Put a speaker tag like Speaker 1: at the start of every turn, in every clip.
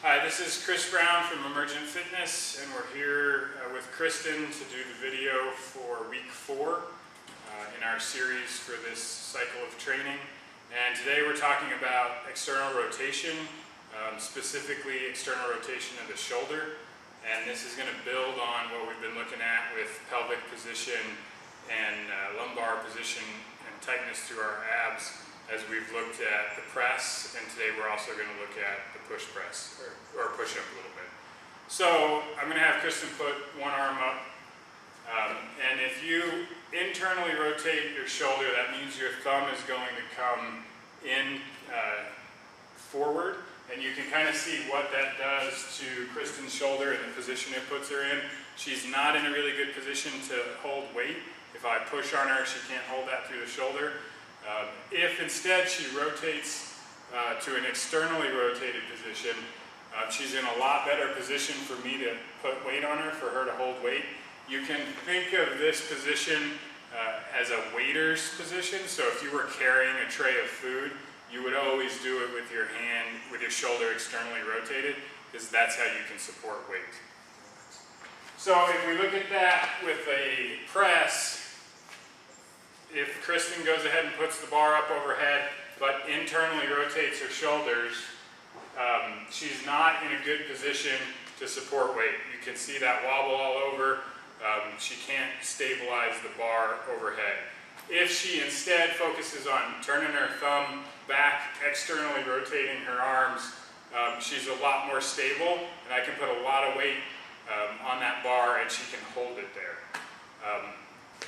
Speaker 1: Hi, this is Chris Brown from Emergent Fitness, and we're here with Kristen to do the video for week 4 in our series for this cycle of training. And today we're talking about external rotation, specifically external rotation of the shoulder. And this is going to build on what we've been looking at with pelvic position and lumbar position and tightness through our abs as we've looked at the press, and today we're also going to look at the push press, or push up a little bit. So I'm going to have Kristen put one arm up, and if you internally rotate your shoulder, that means your thumb is going to come in forward, and you can kind of see what that does to Kristen's shoulder and the position it puts her in. She's not in a really good position to hold weight. If I push on her, she can't hold that through the shoulder. If instead she rotates to an externally rotated position, she's in a lot better position for me to put weight on her, for her to hold weight. You can think of this position as a waiter's position. So if you were carrying a tray of food, you would always do it with your hand, with your shoulder externally rotated, because that's how you can support weight. So if we look at that with a press, if Kristen goes ahead and puts the bar up overhead, but internally rotates her shoulders, she's not in a good position to support weight. You can see that wobble all over. She can't stabilize the bar overhead. If she instead focuses on turning her thumb back, externally rotating her arms, she's a lot more stable, and I can put a lot of weight on that bar and she can hold it there.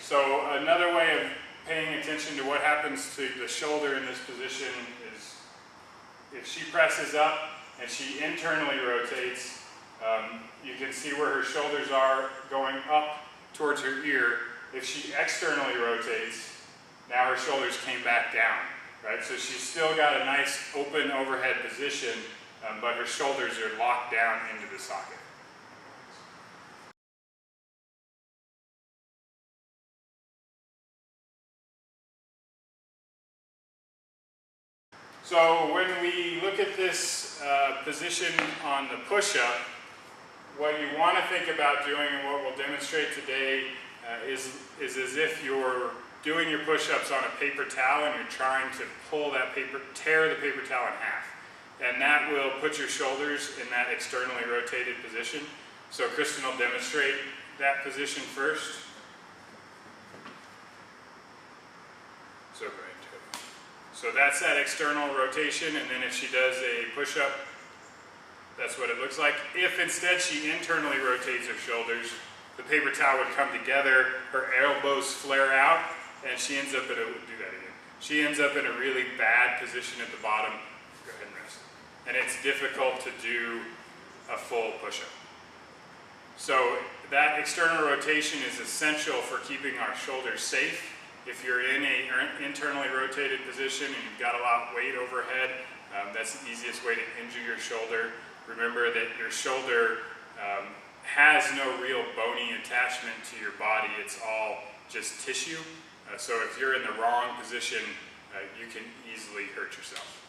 Speaker 1: So another way of paying attention to what happens to the shoulder in this position is if she presses up and she internally rotates, you can see where her shoulders are going up towards her ear. If she externally rotates, now her shoulders came back down, right? So she's still got a nice open overhead position, but her shoulders are locked down into the socket. So when we look at this position on the push-up, what you want to think about doing, and what we'll demonstrate today, is as if you're doing your push-ups on a paper towel and you're trying to tear the paper towel in half. And that will put your shoulders in that externally rotated position. So Kristen will demonstrate that position first. So go ahead. So that's that external rotation, and then if she does a push-up, that's what it looks like. If instead she internally rotates her shoulders, the paper towel would come together, her elbows flare out, and she ends up She ends up in a really bad position at the bottom. Go ahead and rest. And it's difficult to do a full push-up. So that external rotation is essential for keeping our shoulders safe. If you're in an internally rotated position and you've got a lot of weight overhead, that's the easiest way to injure your shoulder. Remember that your shoulder has no real bony attachment to your body. It's all just tissue. So if you're in the wrong position, you can easily hurt yourself.